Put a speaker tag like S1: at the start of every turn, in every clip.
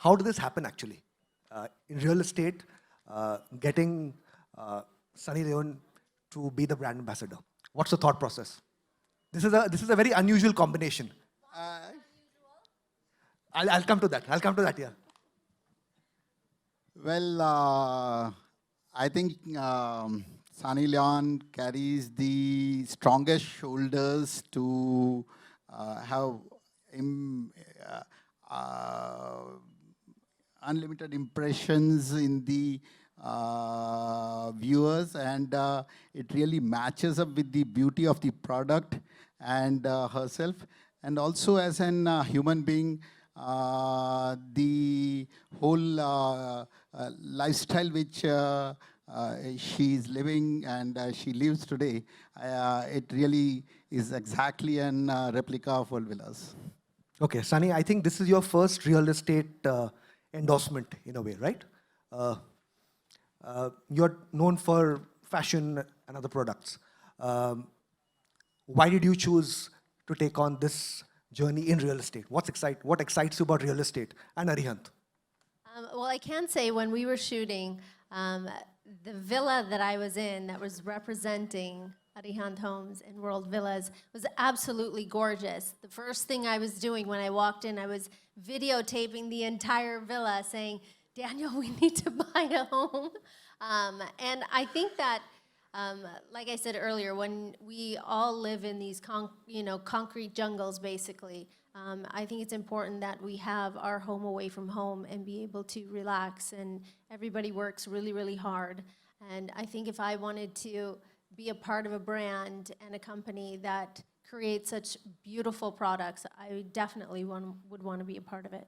S1: how did this happen actually? In real estate, getting Sunny Leone to be the brand ambassador. What's the thought process? This is a very unusual combination.
S2: Uh,
S1: I'll come to that. I'll come to that. Yeah.
S2: well, I think Sunny Leon carries the strongest shoulders to have Im- unlimited impressions in the viewers, and it really matches up with the beauty of the product and herself, and also as an human being, the whole lifestyle which she is living and she lives today, it really is exactly an replica of World Villas.
S1: Okay, Sunny, I think this is your first real estate endorsement in a way, right? Uh, you're known for fashion and other products. Why did you choose to take on this journey in real estate? What excites you about real estate and Arihant?
S3: Well, I can say when we were shooting, the villa that I was in that was representing Arihant Homes and World Villas was absolutely gorgeous. The first thing I was doing when I walked in, I was videotaping the entire villa saying, Daniel, we need to buy a home. And I think that, like I said earlier, when we all live in these concrete jungles, basically, I think it's important that we have our home away from home and be able to relax. And everybody works really, really hard. And I think if I wanted to be a part of a brand and a company that creates such beautiful products, I definitely would want to be a part of it.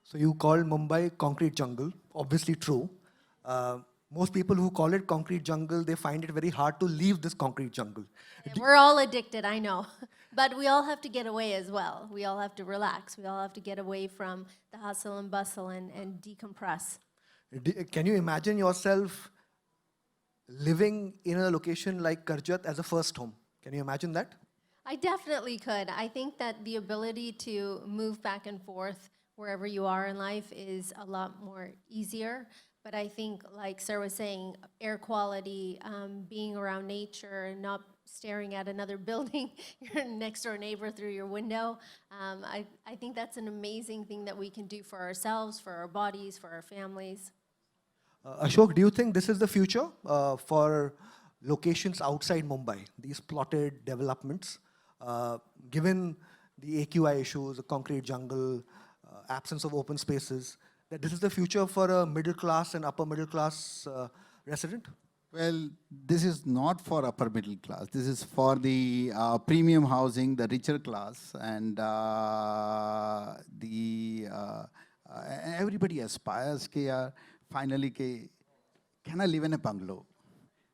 S1: So you call Mumbai concrete jungle, obviously true. Most people who call it concrete jungle, they find it very hard to leave this concrete jungle.
S3: We're all addicted, I know. But we all have to get away as well. We all have to relax. We all have to get away from the hustle and bustle and decompress.
S1: Can you imagine yourself living in a location like Karjat as a first home? Can you imagine that?
S3: I definitely could. I think that the ability to move back and forth wherever you are in life is a lot more easier. But I think, like Sir was saying, air quality, being around nature and not staring at another building, your next door neighbor through your window, I think that's an amazing thing that we can do for ourselves, for our bodies, for our families.
S1: Ashok, do you think this is the future for locations outside Mumbai, these plotted developments, given the AQI issues, the concrete jungle, absence of open spaces, that this is the future for a middle class and upper middle class resident?
S2: Well, this is not for upper middle class. This is for the premium housing, the richer class, and everybody aspires ke finally can I live in a bungalow?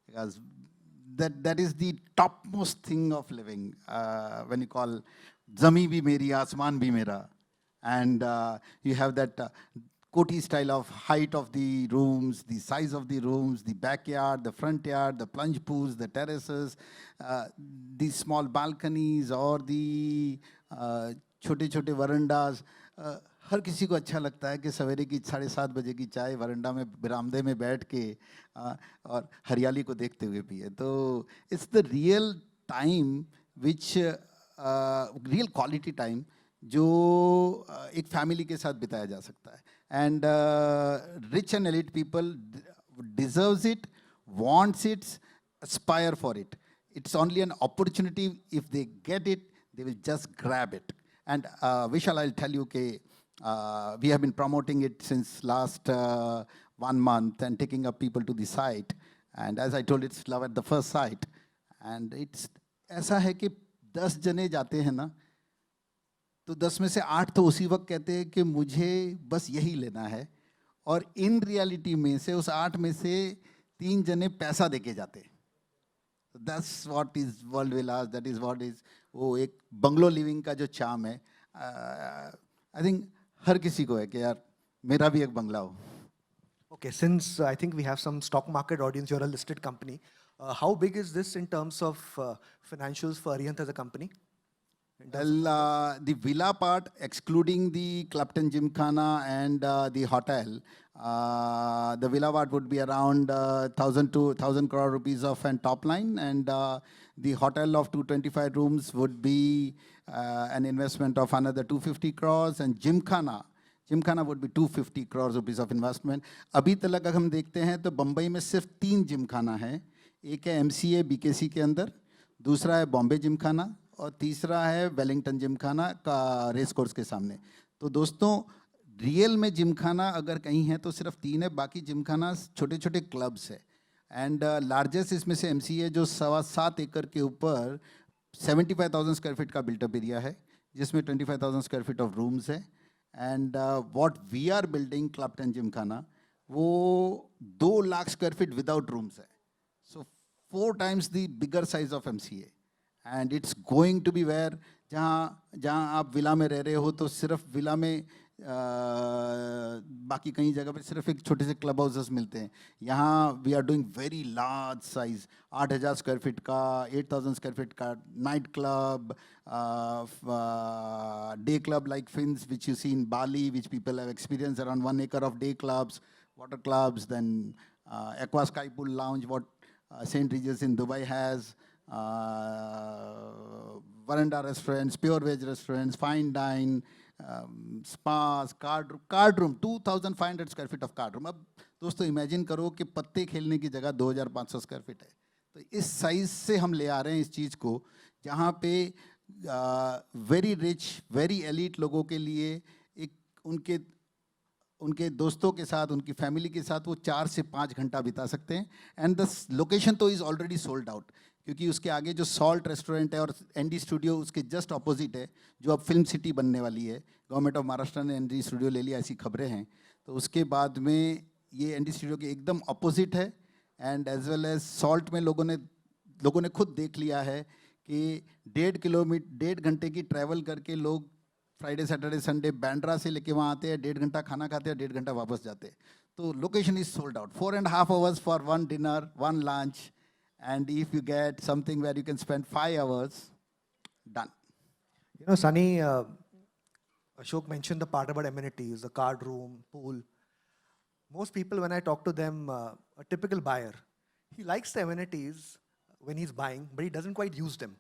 S2: Because that is the topmost thing of living. When you call Zami bhi meri, Asman bhi mera, and you have that Koti style of height of the rooms, the size of the rooms, the backyard, the front yard, the plunge pools, the terraces, the small balconies और the छोटे छोटे वरंडास. हर किसी को अच्छा लगता है कि सवेरे की 7:30 बजे की चाय वरंडा में बरामदे में बैठ के और हरियाली को देखते हुए पिए. तो it's the real time which real quality time जो एक फैमिली के साथ बिताया जा सकता है. And rich and elite people deserves it, wants it, aspire for it. It's only an opportunity. If they get it, they will just grab it. And Vishal, I'll tell you, we have been promoting it since last 1 month and taking up people to the site. And as I told, it's love at the first sight. And it's ऐसा है कि 10 जने जाते हैं ना, तो 10 में से 8 तो उसी वक्त कहते हैं कि मुझे बस यही लेना है, और इन रियलिटी में से उस 8 में से 3 जने पैसा देके जाते हैं. That's what is World Villas, that is what is वो एक बंगलो लिविंग का जो चार्म है. I think हर किसी को है कि यार मेरा भी एक बंगला हो.
S1: Okay, since I think we have some stock market audience, you're a listed company. How big is this in terms of financials for Arihant as a company?
S2: Well, the villa part, excluding the Clapton Gymkhana and the hotel, the villa part would be around 1,000 to 1,000 crore rupees of an top line, and the hotel of 225 rooms would be an investment of another 250 crores, and Gymkhana would be 250 crores rupees of investment. अभी तक अगर हम देखते हैं तो बम्बई में सिर्फ 3 जिमखाना है. एक है MCA BKC के अंदर, दूसरा है बॉम्बे जिमखाना और तीसरा है वेलिंगटन जिमखाना का रेस कोर्स के सामने. तो दोस्तों, रियल में जिमखाना अगर कहीं है तो सिर्फ 3 है, बाकी जिमखाना छोटे छोटे क्लब्स है. एंड लार्जेस्ट इसमें से MCA जो 7.25 एकड़ के ऊपर 75,000 स्क्वायर फीट का बिल्टअप एरिया है, जिसमें 25,000 स्क्वायर फीट ऑफ रूम्स है. And what we are building Clapton Gymkhana, वो 2 lakh square feet without rooms है. So 4 times the bigger size of MCA. And it's going to be where जहाँ आप villa में रह रहे हो तो सिर्फ विला में बाकी कई जगह पे सिर्फ एक छोटे से क्लब हाउसेस मिलते हैं. यहाँ we are doing very large size, 8,000 square feet का, 8,000 स्क्वायर फीट का night club, day club like Fins which you see in Bali, which people have experienced, around 1 acre of day clubs, water clubs, then Aqua Sky Pool Lounge, what St. Regis in Dubai has, Veranda restaurants, pure veg restaurants, fine dine, spas, card room, 2,500 square feet of card room. अब दोस्तों imagine करो कि पत्ते खेलने की जगह 2,500 square feet है. तो इस साइज से हम ले आ रहे हैं इस चीज़ को, जहाँ पे वेरी रिच, वेरी एलीट लोगों के लिए एक उनके दोस्तों के साथ, उनकी फैमिली के साथ वो 4 से 5 घंटा बिता सकते हैं. एंड द लोकेशन तो इज़ ऑलरेडी सोल्ड आउट, क्योंकि उसके आगे जो सॉल्ट रेस्टोरेंट है और ND स्टूडियो उसके जस्ट ऑपोजिट है, जो अब फिल्म सिटी बनने वाली है. गवर्नमेंट ऑफ महाराष्ट्र ने ND स्टूडियो ले लिया, ऐसी खबरें हैं. तो उसके बाद में ये ND स्टूडियो के एकदम ऑपोजिट है. And as well as salt में लोगों ने खुद देख लिया है कि 1.5 घंटे की ट्रैवल करके लोग फ्राइडे सैटरडे संडे बैंड्रा से लेके वहाँ आते हैं, 1.5 घंटा खाना खाते हैं, 1.5 घंटा वापस जाते हैं. तो location is sold out. 4.5 hours for 1 dinner, 1 lunch, and if you get something where you can spend 5 hours, done.
S1: You know, Sunny, Ashok mentioned the part about amenities, the card room, pool. Most people, when I talk to them, a typical buyer, he likes the amenities when he's buying, but he doesn't quite use them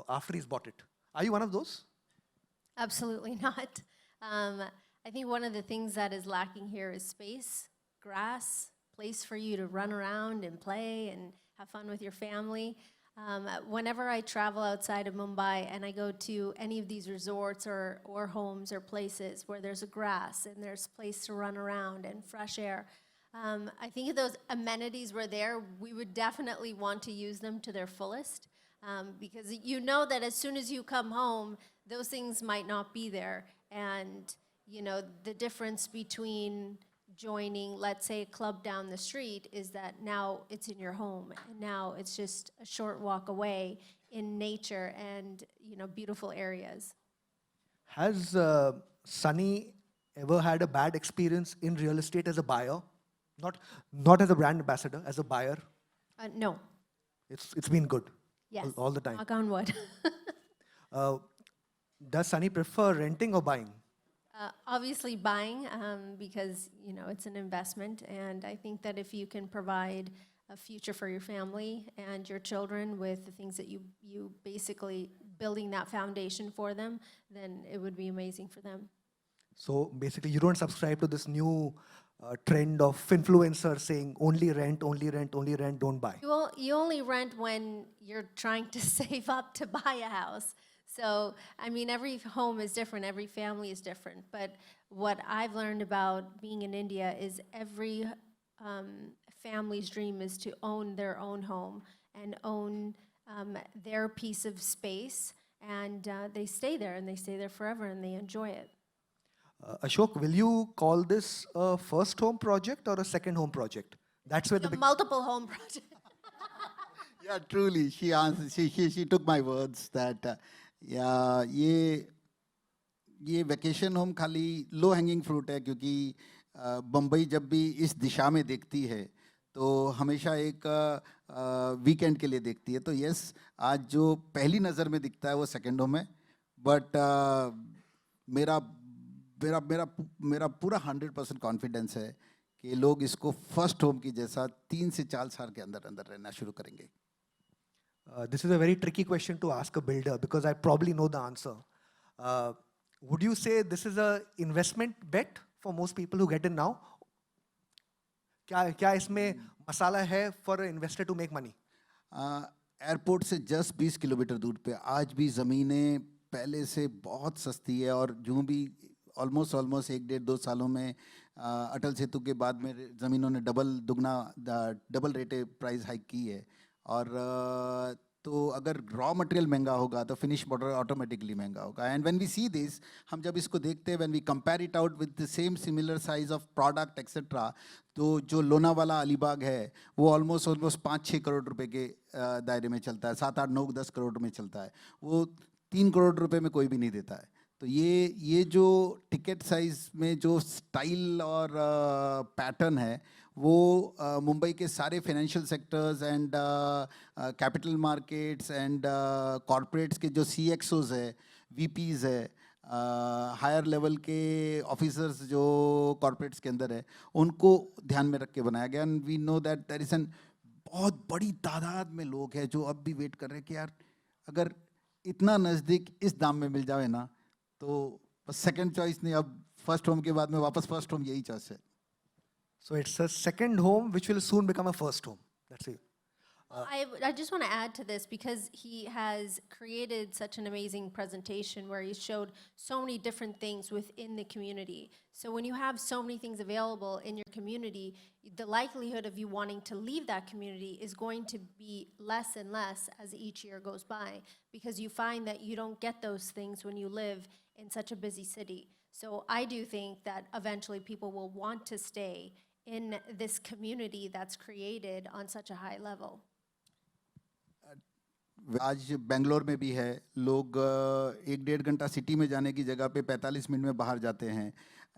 S1: after he's bought it. Are you one of those?
S3: Absolutely not. I think one of the things that is lacking here is space, grass, place for you to run around and play and have fun with your family. Whenever I travel outside of Mumbai and I go to any of these resorts or homes or places where there's a grass and there's place to run around and fresh air, I think if those amenities were there, we would definitely want to use them to their fullest. Because you know that as soon as you come home, those things might not be there. And, you know, the difference between joining, let's say, a club down the street is that now it's in your home. And now it's just a short walk away in nature and, you know, beautiful areas.
S1: Has Sunny ever had a bad experience in real estate as a buyer? Not as a brand ambassador, as a buyer?
S3: No.
S1: It's been good.
S3: Yes.
S1: All the time.
S3: Knock on wood.
S1: Does Sunny prefer renting or buying?
S3: Obviously buying, because, you know, it's an investment. And I think that if you can provide a future for your family and your children with the things that you basically building that foundation for them, then it would be amazing for them.
S1: So basically, you don't subscribe to this new trend of influencers saying only rent, only rent, only rent, don't buy.
S3: You only rent when you're trying to save up to buy a house. So, I mean, every home is different, every family is different. But what I've learned about being in India is every family's dream is to own their own home and own their piece of space. And they stay there, and they stay there forever, and they enjoy it.
S1: Ashok, will you call this a first home project or a second home project? That's where
S3: A
S1: the big...
S3: multiple home project.
S2: Yeah, truly, she answered. She took my words that yeah, ये vacation home खाली low hanging fruit है, क्योंकि बम्बई जब भी इस दिशा में देखती है तो हमेशा एक वीकेंड के लिए देखती है. तो यस, आज जो पहली नज़र में दिखता है वो सेकेंड होम है, बट मेरा मेरा मेरा मेरा पूरा 100% कॉन्फिडेंस है कि लोग इसको फर्स्ट होम की जैसा 3 से 4 साल के अंदर अंदर रहना शुरू करेंगे.
S1: This is a very tricky question to ask a builder because I probably know the answer. Would you say this is a investment bet for most people who get in now? क्या इसमें मसाला है for an investor to make money?
S2: Airport से just 20 kilometre दूर पे आज भी ज़मीनें पहले से बहुत सस्ती है, और जो भी ऑलमोस्ट 1 डेढ़ 2 सालों में अटल सेतु के बाद में ज़मीनों ने डबल रेटे प्राइस हाइक की है. और तो अगर रॉ मटेरियल महंगा होगा तो फिनिश प्रोडक्ट ऑटोमेटिकली महंगा होगा. And when we see this, हम जब इसको देखते हैं, when we compare it out with the same similar size of product etcetera, तो जो लोनावाला अलीबाग है वो ऑलमोस्ट 5-6 करोड़ रुपए के दायरे में चलता है, 7-8-9-10 करोड़ में चलता है. वो 3 करोड़ रुपए में कोई भी नहीं देता है. तो ये जो टिकट साइज में जो स्टाइल और पैटर्न है वो मुंबई के सारे financial sectors and capital markets and corporates के जो CXOs है, VPs है, हायर लेवल के ऑफिसर्स जो कॉरपोरेट्स के अंदर है, उनको ध्यान में रख के बनाया गया. And we know that there is an बहुत बड़ी तादाद में लोग हैं जो अब भी वेट कर रहे हैं कि यार अगर इतना नज़दीक इस दाम में मिल जाए ना, तो सेकंड चॉइस नहीं, अब फर्स्ट होम के बाद में वापस फर्स्ट होम यही चॉइस है.
S1: So it's a second home which will soon become a first home. That's it.
S3: I just want to add to this because he has created such an amazing presentation where he showed so many different things within the community. So when you have so many things available in your community, the likelihood of you wanting to leave that community is going to be less and less as each year goes by, because you find that you don't get those things when you live in such a busy city. So I do think that eventually people will want to stay in this community that's created on such a high level.
S2: आज बेंगलोर में भी है, लोग 1-1.5 घंटा city में जाने की जगह पे 45 मिनट में बाहर जाते हैं.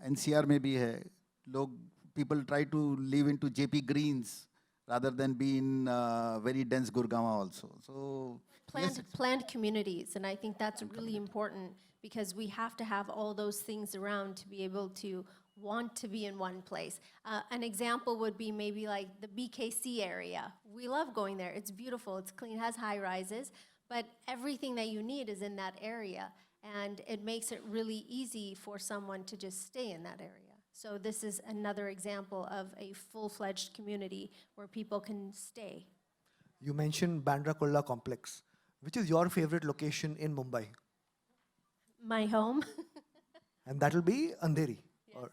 S2: NCR में भी है, लोग people try to live in to JP Greens rather than be in very dense Gurgaon also. So
S3: Planned communities, and I think that's really important because we have to have all those things around to be able to want to be in one place. An example would be maybe like the BKC area. We love going there. It's beautiful, it's clean, has high rises, but everything that you need is in that area, and it makes it really easy for someone to just stay in that area. So this is another example of a full-fledged community where people can stay.
S1: You mentioned Bandra Kurla complex. Which is your favorite location in Mumbai?
S3: My home.
S1: And that will be Andheri. Or,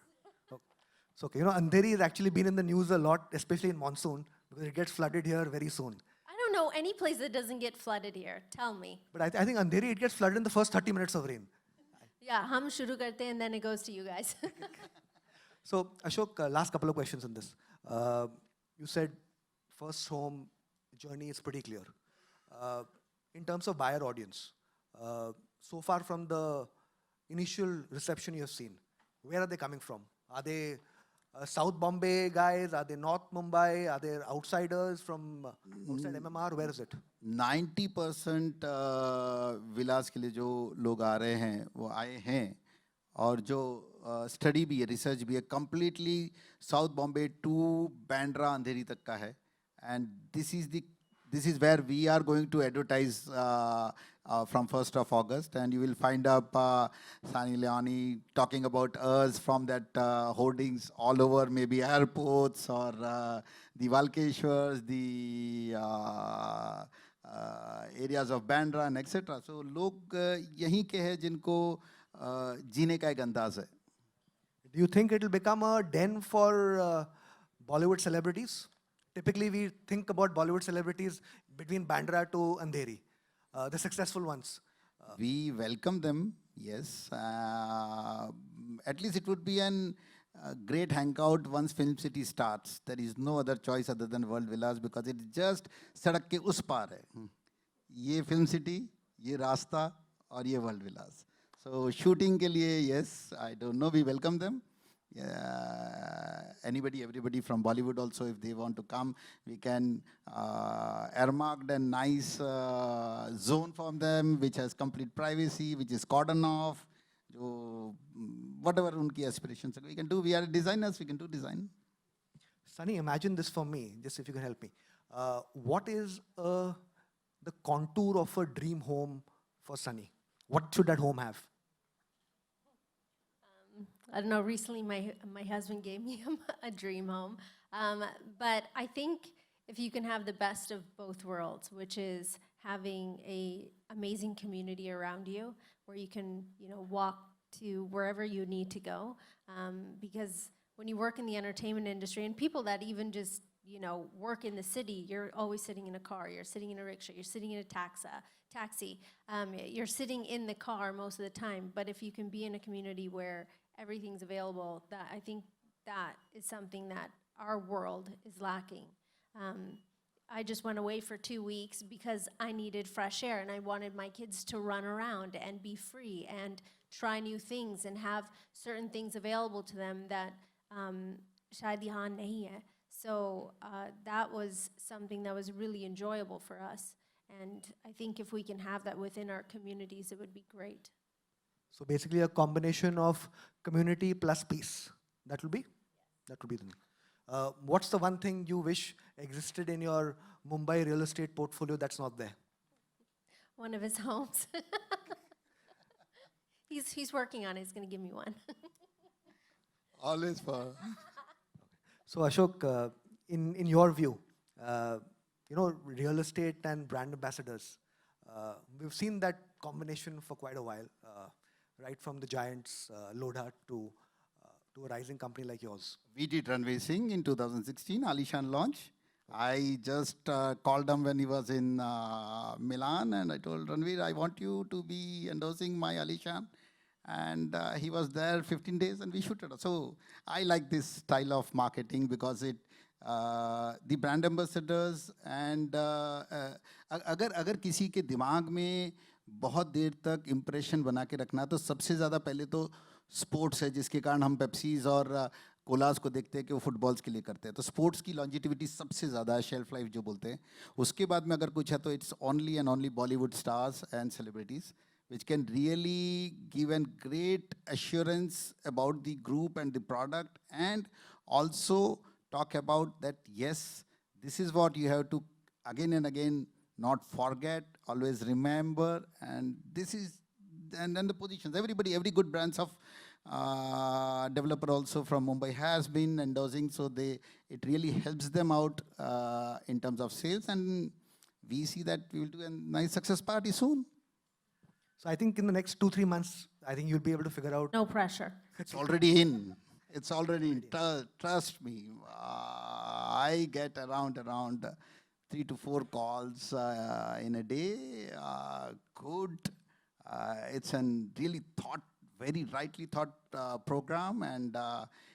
S1: so, okay, Andheri has actually been in the news a lot, especially in monsoon, because it gets flooded here very soon.
S3: I don't know any place that doesn't get flooded here. Tell me.
S1: But I think Andheri, it gets flooded in the first 30 minutes of rain.
S3: Yeah, hum shuru karte and then it goes to you guys.
S1: So, Ashok, last couple of questions on this. You said first home journey is pretty clear. In terms of buyer audience, so far from the initial reception you have seen, where are they coming from? Are they South Bombay guys? Are they North Mumbai? Are they outsiders from outside MMR? Where is it?
S2: 90% विलास के लिए जो लोग आ रहे हैं वो आए हैं, और जो स्टडी भी है, रिसर्च भी है, completely South Bombay to Bandra Andheri तक का है. And this is where we are going to advertise from 1st of August, and you will find up Sani Leone talking about us from that hoardings all over, maybe airports or the Valkeshwars, the areas of Bandra and etc. So लोग यहीं के हैं जिनको जीने का एक अंदाज है.
S1: Do you think it will become a den for Bollywood celebrities? Typically, we think about Bollywood celebrities between Bandra to Andheri, the successful ones.
S2: We welcome them, yes. At least it would be an great hangout once Film City starts. There is no other choice other than World Villas because it's just सड़क के उस पार है. ये Film City, ये रास्ता और ये World Villas. So shooting के लिए, yes, I don't know, we welcome them. Yeah, anybody, everybody from Bollywood also, if they want to come, we can earmark a nice zone for them, which has complete privacy, which is cordon off. जो whatever उनकी aspirations are, we can do. We are designers, we can do design.
S1: Sunny, imagine this for me, just if you can help me. What is the contour of a dream home for Sunny? What should that home have?
S3: I don't know, recently my husband gave me a dream home. But I think if you can have the best of both worlds, which is having a amazing community around you where you can, walk to wherever you need to go. Because when you work in the entertainment industry, and people that even just, work in the city, you're always sitting in a car, you're sitting in a rickshaw, you're sitting in a taxi, you're sitting in the car most of the time. But if you can be in a community where everything's available, I think that is something that our world is lacking. I just went away for 2 weeks because I needed fresh air and I wanted my kids to run around and be free and try new things and have certain things available to them that shayad yahan nahi hai. So that was something that was really enjoyable for us. And I think if we can have that within our communities, it would be great.
S1: So basically a combination of community plus peace. That will be the thing. What's the one thing you wish existed in your Mumbai real estate portfolio that's not there?
S3: One of his homes. He's working on it. He's going to give me one.
S2: Always for.
S1: So Ashok, in your view, real estate and brand ambassadors, we've seen that combination for quite a while, right from the giants, Lodha, to a rising company like yours.
S2: We did Ranveer Singh in 2016, Alishan launch. I just called him when he was in Milan and I told Ranveer, I want you to be endorsing my Alishan. And he was there 15 days and we shooted. So I like this style of marketing because the brand ambassadors and अगर किसी के दिमाग में बहुत देर तक impression बना के रखना तो सबसे ज़्यादा पहले तो स्पोर्ट्स है जिसके कारण हम पेप्सीज और कोलास को देखते हैं कि वो फुटबॉल्स के लिए करते हैं तो स्पोर्ट्स की लॉन्जिटिविटी सबसे ज़्यादा है शेल्फ लाइफ जो बोलते हैं उसके बाद में अगर कुछ है तो it's only and only Bollywood stars and celebrities which can really give a great assurance about the group and the product and also talk about that yes this is what you have to again and again not forget always remember and this is and then the positions every good brands of developer also from Mumbai has been endorsing so it really helps them out in terms of sales and we see that we will do a nice success party soon.
S1: So I think in the next 2-3 months, I think you'll be able to figure out.
S3: No pressure.
S2: It's already in. It's already in. Trust me. I get around 3 to 4 calls in a day. Good. It's a really very rightly thought program, and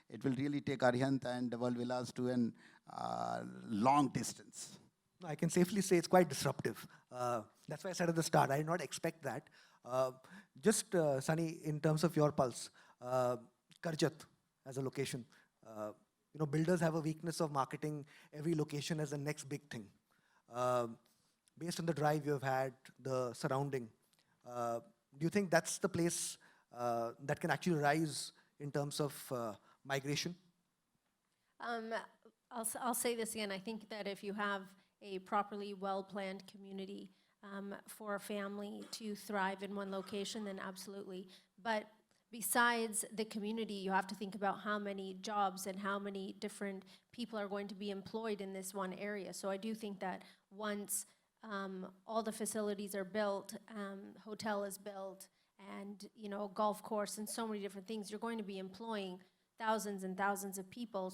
S2: it will really take Arihant and World Villas to a long distance.
S1: I can safely say it's quite disruptive. That's why I said at the start, I did not expect that. Sunny, in terms of your pulse, Karjat as a location, builders have a weakness of marketing every location as the next big thing. Based on the drive you have had, the surrounding, do you think that's the place that can actually rise in terms of migration?
S3: I'll say this again. I think that if you have a properly well-planned community for a family to thrive in one location, then absolutely. But besides the community, you have to think about how many jobs and how many different people are going to be employed in this one area. So I do think that once all the facilities are built, hotel is built, and golf course and so many different things, you're going to be employing thousands and thousands of people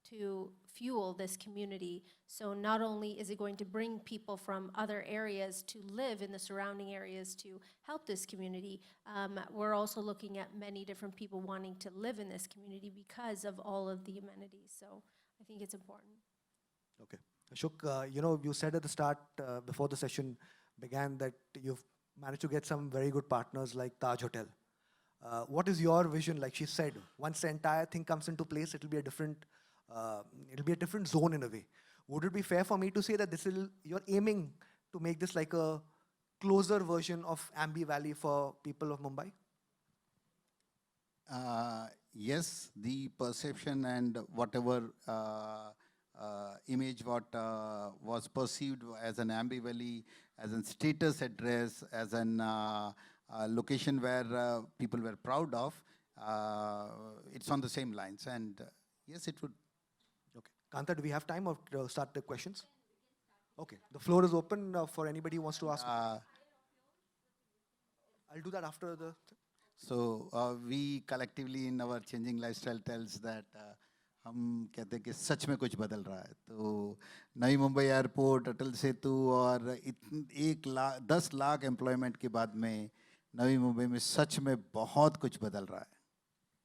S3: to fuel this community. So not only is it going to bring people from other areas to live in the surrounding areas to help this community, we're also looking at many different people wanting to live in this community because of all of the amenities. So I think it's important.
S1: Okay. Ashok, you said at the start, before the session began, that you've managed to get some very good partners like Taj Hotel. What is your vision? Like she said, once the entire thing comes into place, it will be a different It'll be a different zone in a way. Would it be fair for me to say that you're aiming to make this like a closer version of Ambi Valley for people of Mumbai?
S2: Yes, the perception and whatever image what was perceived as an Ambi Valley, as a status address, as an location where people were proud of, it's on the same lines. And yes, it would.
S1: Okay. Kanta, do we have time or start the questions? Okay. The floor is open for anybody who wants to ask. I'll do that after the.
S2: So we collectively in our changing lifestyle tells that हम कहते हैं कि सच में कुछ बदल रहा है. तो नई मुंबई एयरपोर्ट, अटल सेतु और 10 लाख एम्प्लॉयमेंट के बाद में नवी मुंबई में सच में बहुत कुछ बदल रहा है.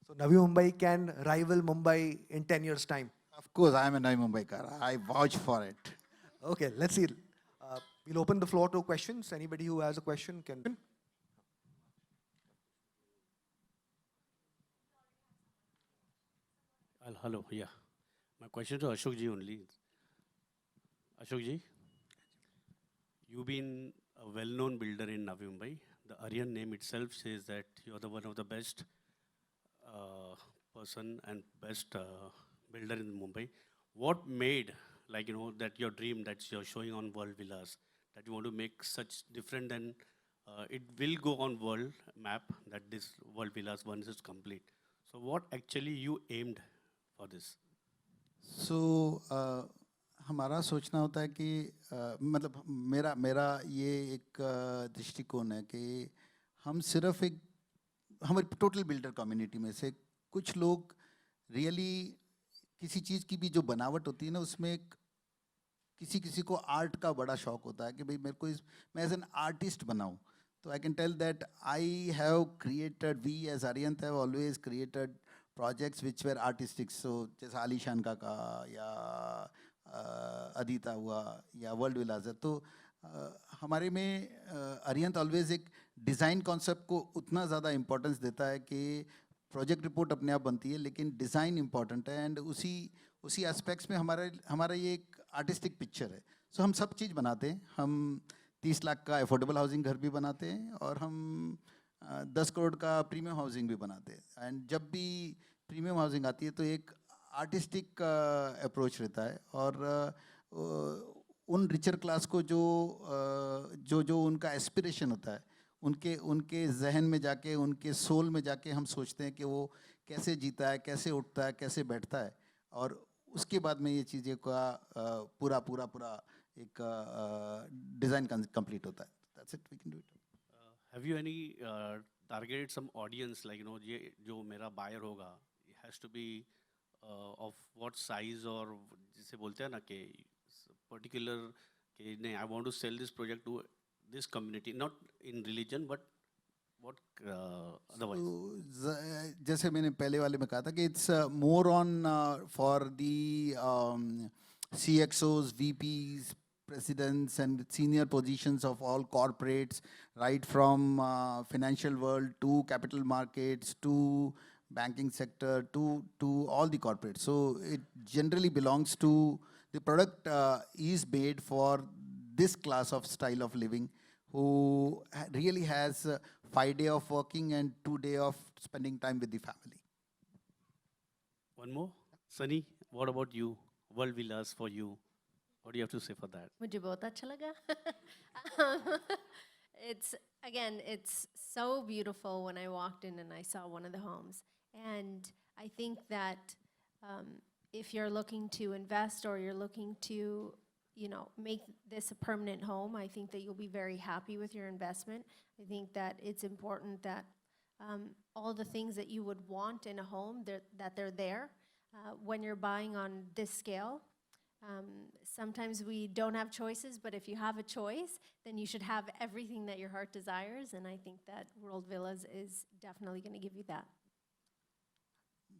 S1: So Navi Mumbai can rival Mumbai in 10 years' time.
S2: Of course, I am a Navi Mumbaikar. I vouch for it.
S1: Okay, let's see. We'll open the floor to questions. Anybody who has a question can.
S4: Hello, yeah. My question to Ashok ji only. Ashok ji, you've been a well-known builder in Navi Mumbai. The Aryan name itself says that you're the one of the best person and best builder in Mumbai. What made, like, that your dream that you're showing on World Villas, that you want to make such different than, it will go on world map that this World Villas once is complete. So what actually you aimed for this?
S2: So हमारा सोचना होता है कि मतलब मेरा ये एक दृष्टिकोण है कि हम सिर्फ एक हमारी टोटल बिल्डर कम्युनिटी में से कुछ लोग रियली किसी चीज़ की भी जो बनावट होती है ना उसमें एक किसी को आर्ट का बड़ा शौक होता है कि भाई मेरे को मैं एज एन आर्टिस्ट बनाऊं. तो I can tell that I have created, we as Aryan have always created projects which were artistic. So जैसा आलीशान का या अदिता हुआ या वर्ल्ड विलास है. तो हमारे में अरियंत ऑलवेज एक डिज़ाइन कॉन्सेप्ट को उतना ज़्यादा इम्पोर्टेंस देता है कि प्रोजेक्ट रिपोर्ट अपने आप बनती है लेकिन डिज़ाइन इम्पॉर्टेंट है. एंड उसी एस्पेक्ट्स में हमारा ये एक आर्टिस्टिक पिक्चर है. सो हम सब चीज़ बनाते हैं. हम 30 लाख का अफोर्डेबल हाउसिंग घर भी बनाते हैं और हम 10 करोड़ का प्रीमियम हाउसिंग भी बनाते हैं. एंड जब भी प्रीमियम हाउसिंग आती है तो एक आर्टिस्टिक अप्रोच रहता है और उन रिचर क्लास को जो उनका एस्पिरेशन होता है उनके जहन में जाके, उनके सोल में जाके हम सोचते हैं कि वो कैसे जीता है, कैसे उठता है, कैसे बैठता है. और उसके बाद में ये चीज़ें का पूरा एक डिज़ाइन कंप्लीट होता है. That's it, we can do it.
S4: Have you any targeted some audience, like, ये जो मेरा buyer होगा, it has to be of what size or जिसे बोलते हैं ना कि particular कि नहीं, I want to sell this project to this community, not in religion, but what otherwise?
S2: So, जैसे मैंने पहले वाले में कहा था कि it's more on for the CXOs, VPs, presidents and senior positions of all corporates, right from financial world to capital markets to banking sector to all the corporates. So it generally belongs to, the product is made for this class of style of living who really has 5 days of working and 2 days of spending time with the family.
S4: One more? Sunny, what about you? World Villas for you. What do you have to say for that?
S3: मुझे बहुत अच्छा लगा. It's so beautiful when I walked in and I saw one of the homes. And I think that if you're looking to invest or you're looking to, make this a permanent home, I think that you'll be very happy with your investment. I think that it's important that all the things that you would want in a home, that they're there when you're buying on this scale. Sometimes we don't have choices, but if you have a choice, then you should have everything that your heart desires, and I think that World Villas is definitely going to give you that.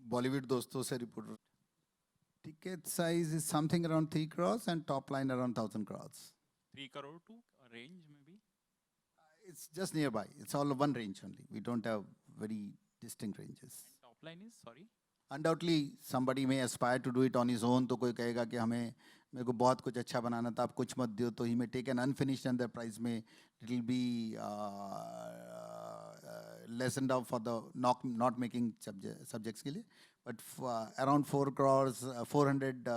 S2: Bollywood दोस्तों से report. Ticket size is something around 3 crores and top line around 1,000 crores.
S5: 3 crore to a range maybe?
S2: It's just nearby. It's all one range only. We don't have very distinct ranges.
S5: Top line is, sorry?
S2: Undoubtedly somebody may aspire to do it on his own, तो कोई कहेगा कि हमें मेरे को बहुत कुछ अच्छा बनाना था, आप कुछ मत दो, तो ही में टेक एन अनफिनिश्ड एंटरप्राइज में it will be lesson down for the not making subjects के लिए. But around 4 crores 400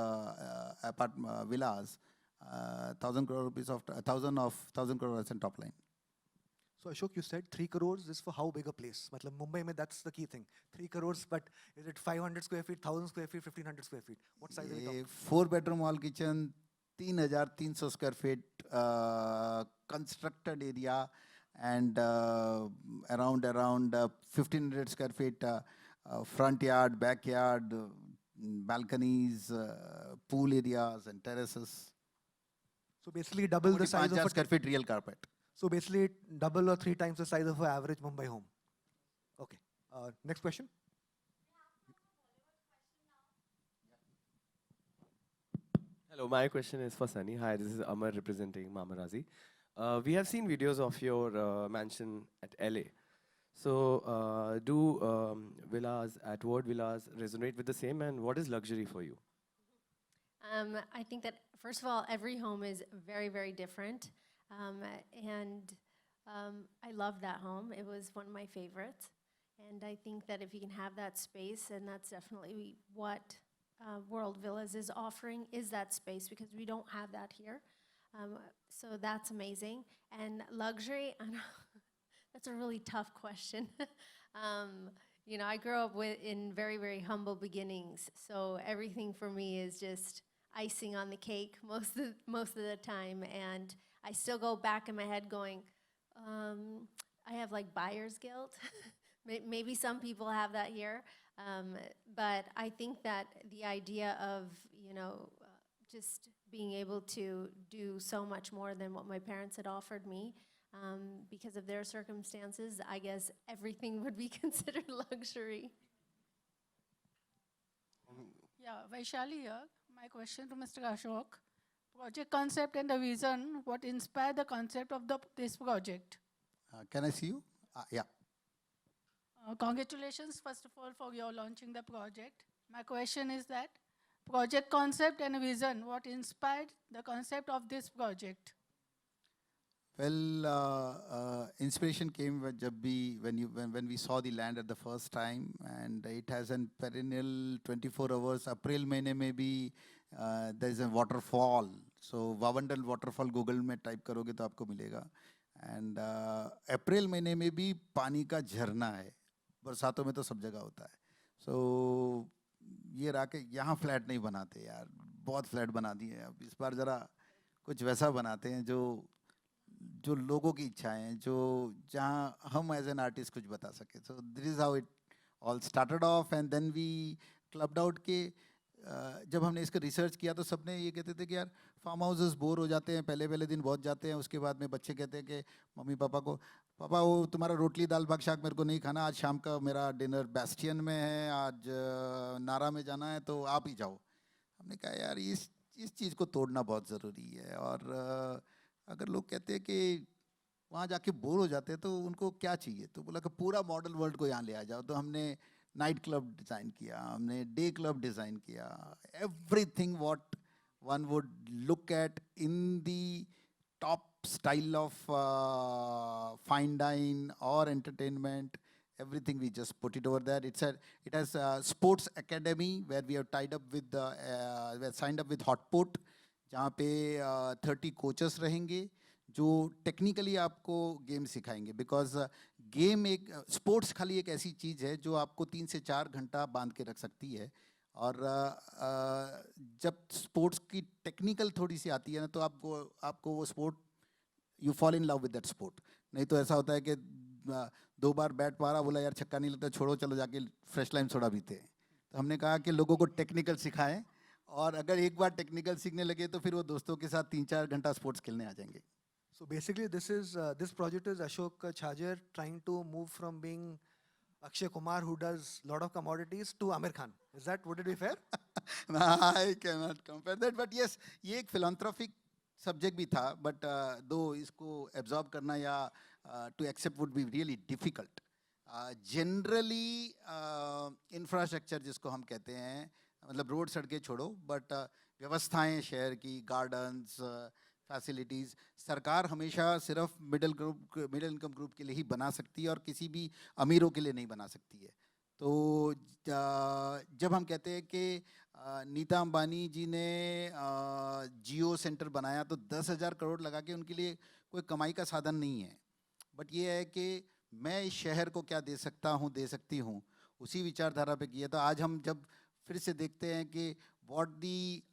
S2: apart Vilas, 1,000 crore rupees of 1,000 crore as in top line.
S1: So Ashok, you said 3 crores is for how big a place? Matlab Mumbai mein that's the key thing. 3 crores, but is it 500 square feet, 1,000 square feet, 1,500 square feet? What size are we
S2: ये
S1: talking?
S2: 4 bedroom hall kitchen, 3,300 square feet constructed area, and around 1,500 square feet front yard, backyard, balconies, pool areas and terraces.
S1: So basically double the size of
S2: 5,000
S1: a,
S2: square feet real carpet.
S1: so basically double or 3 times the size of an average Mumbai home. Okay. Next question.
S6: Hello, my question is for Sunny. Hi, this is Amar representing Mamarazi. We have seen videos of your mansion at LA. So, do villas at Ward Villas resonate with the same, and what is luxury for you?
S3: I think that, first of all, every home is very, very different. And I love that home. It was one of my favorites. And I think that if you can have that space, and that's definitely what World Villas is offering, is that space, because we don't have that here. So that's amazing. And luxury, I know, that's a really tough question. You know, I grew up in very, very humble beginnings. So everything for me is just icing on the cake most of the time. And I still go back in my head going, I have like buyer's guilt. Maybe some people have that here. But I think that the idea of, you know, just being able to do so much more than what my parents had offered me, because of their circumstances, I guess everything would be considered luxury.
S7: Yeah, Vaishali here. My question to Mr. Ashok. Project concept and the vision, what inspired the concept of this project?
S2: Can I see you? Yeah.
S7: Congratulations, first of all, for your launching the project. My question is that project concept and vision, what inspired the concept of this project?
S2: Well, inspiration came when we saw the land at the first time, and it has a perennial 24 hours. April महीने में भी there is a waterfall. So Vavandal waterfall Google में type करोगे तो आपको मिलेगा. And अप्रैल महीने में भी पानी का झरना है. बरसातों में तो सब जगह होता है. So ये रहा कि यहाँ फ्लैट नहीं बनाते यार, बहुत फ्लैट बना दिए. अब इस बार जरा कुछ वैसा बनाते हैं जो लोगों की इच्छाएं हैं, जो जहाँ हम एज एन आर्टिस्ट कुछ बता सके. So this is how it all started off, and then we clubbed out के जब हमने इसका रिसर्च किया तो सबने ये कहते थे कि यार फार्म हाउसेस बोर हो जाते हैं, पहले दिन बहुत जाते हैं, उसके बाद में बच्चे कहते हैं कि मम्मी पापा को, पापा वो तुम्हारा रोटली दाल भाग शाक मेरे को नहीं खाना, आज शाम का मेरा डिनर बेस्टियन में है, आज नारा में जाना है, तो आप ही जाओ. हमने कहा यार इस चीज़ को तोड़ना बहुत ज़रूरी है. और अगर लोग कहते हैं कि वहाँ जाके बोर हो जाते हैं तो उनको क्या चाहिए, तो बोला कि पूरा मॉडल वर्ल्ड को यहाँ ले आ जाओ. तो हमने नाइट क्लब डिज़ाइन किया, हमने डे क्लब डिज़ाइन किया. Everything what one would look at in the top style of fine dine और entertainment, everything we just put it over there. It has a sports academy where we have tied up with we have signed up with Hotpot, जहाँ पे 30 coaches रहेंगे जो technically आपको game सिखाएंगे. Because game एक sports खाली एक ऐसी चीज़ है जो आपको 3 से 4 घंटा बांध के रख सकती है. और जब स्पोर्ट्स की टेक्निकल थोड़ी सी आती है ना, तो आपको वो sport you fall in love with that sport. नहीं तो ऐसा होता है कि 2 बार बैट मारा, बोला यार छक्का नहीं लगता, छोड़ो चलो जाके फ्रेश लाइन सोडा पीते हैं. तो हमने कहा कि लोगों को टेक्निकल सिखाएं, और अगर एक बार टेक्निकल सीखने लगे तो फिर वो दोस्तों के साथ 3-4 घंटा स्पोर्ट्स खेलने आ जाएंगे.
S1: So basically, this project is Ashok Chhajer trying to move from being Akshay Kumar, who does lot of commodities, to Amir Khan. Would it be fair?
S2: I cannot compare that, but yes, ये एक philanthropic subject भी था, but though इसको absorb करना या to accept would be really difficult. Generally infrastructure जिसको हम कहते हैं, मतलब रोड सड़कें छोड़ो, बट व्यवस्थाएं शहर की, गार्डन्स, फैसिलिटीज़, सरकार हमेशा सिर्फ मिडिल इनकम ग्रुप के लिए ही बना सकती है और किसी भी अमीरों के लिए नहीं बना सकती है। तो जब हम कहते हैं कि नीता अंबानी जी ने जियो सेंटर बनाया तो 10,000 करोड़ लगा के उनके लिए कोई कमाई का साधन नहीं है, बट ये है कि मैं इस शहर को क्या दे सकता हूँ, दे सकती हूँ, उसी विचारधारा पे किया। तो आज हम जब फिर से देखते हैं कि व्हाट दी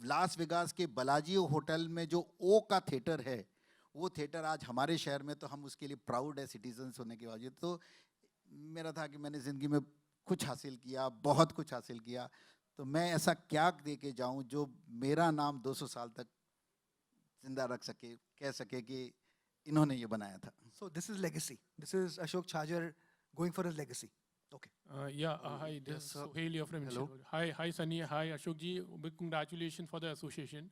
S2: लास वेगास के बलाजियो होटल में जो ओ का थिएटर है, वो थिएटर आज हमारे शहर में, तो हम उसके लिए प्राउड है सिटीजन्स होने के बावजूद। तो मेरा था कि मैंने ज़िंदगी में कुछ हासिल किया, बहुत कुछ हासिल किया, तो मैं ऐसा क्या दे के जाऊँ जो मेरा नाम 200 साल तक जिंदा रख सके, कह सके कि इन्होंने ये बनाया था।
S1: So this is legacy. This is Ashok Chhajar going for his legacy. Okay.
S8: Hi, this is Sohail here from Hello. Hi, Sunny. Hi, Ashok ji. Big congratulations for the association.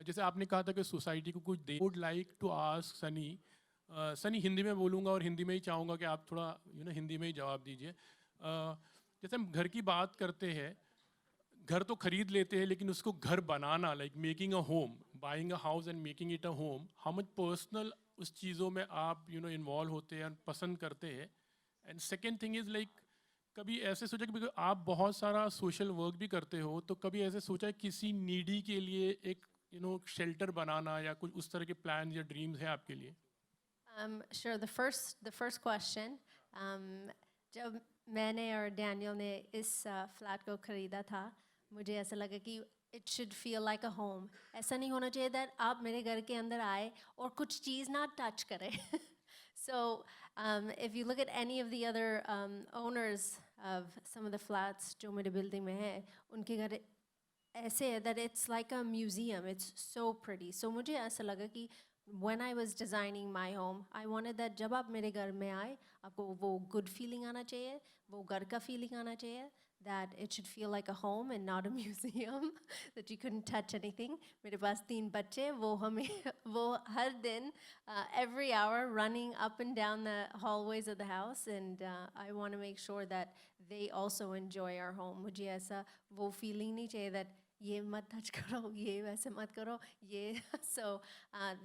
S8: जैसे आपने कहा था कि सोसाइटी को कुछ दे, would like to ask Sunny, Sunny Hindi में बोलूँगा और हिंदी में ही चाहूँगा कि आप थोड़ा हिंदी में ही जवाब दीजिए। जैसे हम घर की बात करते हैं, घर तो खरीद लेते हैं, लेकिन उसको घर बनाना, like making a home, buying a house and making it a home, how much personal उस चीज़ों में आप इन्वॉल्व होते हैं, पसंद करते हैं। And second thing is like, कभी ऐसे सोचा कि आप बहुत सारा सोशल वर्क भी करते हो, तो कभी ऐसे सोचा है किसी नीडी के लिए एक शेल्टर बनाना या कुछ उस तरह के प्लान या ड्रीम्स हैं आपके लिए?
S3: Sure. The first question. जब मैंने और डैनियल ने इस फ्लैट को ख़रीदा था, मुझे ऐसा लगा कि it should feel like a home. ऐसा नहीं होना चाहिए that आप मेरे घर के अंदर आए और कुछ चीज़ ना टच करें. So if you look at any of the other owners of some of the flats जो मेरे building में है, उनके घर ऐसे है that it's like a museum. It's so pretty. So मुझे ऐसा लगा कि when I was designing my home, I wanted that जब आप मेरे घर में आए, आपको वो good feeling आना चाहिए, वो घर का feeling आना चाहिए, that it should feel like a home and not a museum, that you couldn't touch anything. मेरे पास 3 बच्चे, वो हर दिन every hour running up and down the hallways of the house, and I want to make sure that they also enjoy our home. मुझे ऐसा वो feeling नहीं चाहिए that ये मत touch करो, ये वैसे मत करो, ये. So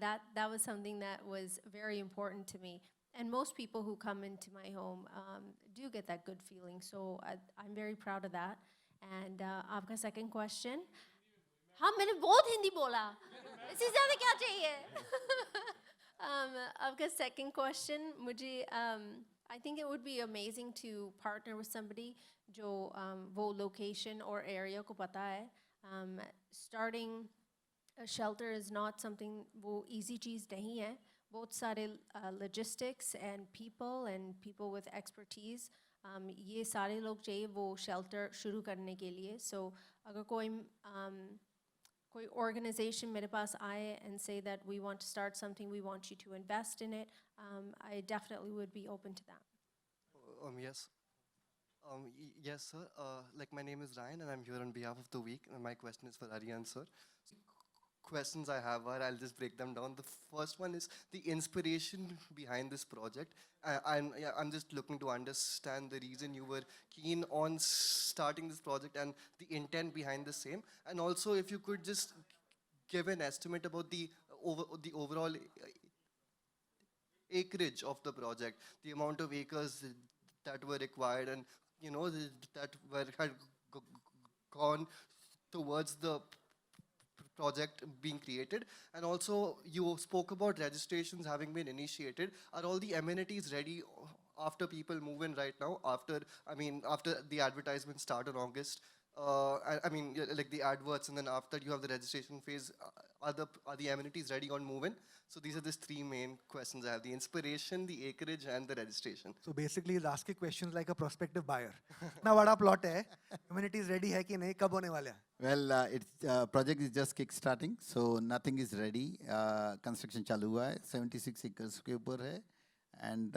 S3: that was something that was very important to me. And most people who come into my home do get that good feeling. So I'm very proud of that. And आपका second question? हाँ, मैंने बहुत हिंदी बोला. इससे ज़्यादा क्या चाहिए? आपका second question, मुझे I think it would be amazing to partner with somebody जो वो location or area को पता है. Starting a shelter is not something वो easy चीज़ नहीं है. बहुत सारे logistics and people with expertise, ये सारे लोग चाहिए वो shelter शुरू करने के लिए. So अगर कोई organization मेरे पास आए and say that we want to start something, we want you to invest in it, I definitely would be open to that.
S9: Yes. Yes, sir. Like, my name is Ryan, and I'm here on behalf of the week. And my question is for Aryan, sir. Questions I have are, I'll just break them down. The first one is the inspiration behind this project. I'm just looking to understand the reason you were keen on starting this project and the intent behind the same. And also, if you could just give an estimate about the overall acreage of the project, the amount of acres that were required, and that had gone towards the project being created. And also, you spoke about registrations having been initiated. Are all the amenities ready after people move in right now? After the advertisements start in August, like the adverts, and then after you have the registration phase, are the amenities ready on move-in? So these are the 3 main questions I have: the inspiration, the acreage, and the registration.
S1: So basically, he's asking questions like a prospective buyer. कितना बड़ा plot है? Amenities ready है कि नहीं? कब होने वाले हैं?
S2: Well, project is just kick-starting, so nothing is ready. Construction चालू हुआ है, 76 acres के ऊपर है, and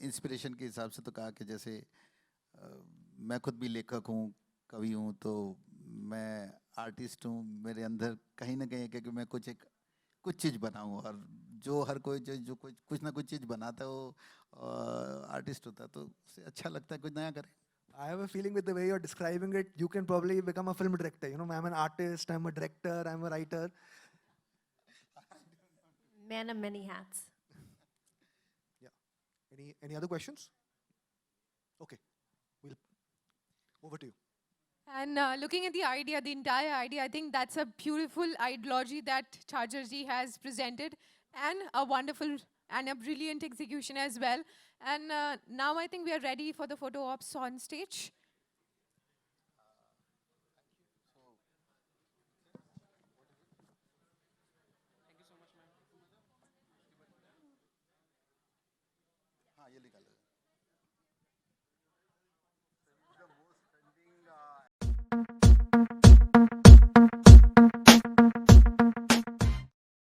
S2: inspiration के हिसाब से तो कहा कि जैसे मैं खुद भी लेखक हूँ, कवि हूँ, तो मैं आर्टिस्ट हूँ, मेरे अंदर कहीं ना कहीं कि मैं कुछ कुछ चीज़ बनाऊं, और जो हर कोई जो कोई कुछ ना कुछ चीज़ बनाता है वो आर्टिस्ट होता है, तो उससे अच्छा लगता है कुछ नया करें.
S1: I have a feeling with the way you're describing it, you can probably become a film director. You know, I'm an artist, I'm a director, I'm a writer.
S3: Man of many hats.
S1: Yeah. Any other questions? Okay. We'll over to you.
S10: And looking at the idea, the entire idea, I think that's a beautiful ideology that Chargerji has presented, and a wonderful and a brilliant execution as well. And now I think we are ready for the photo ops on stage.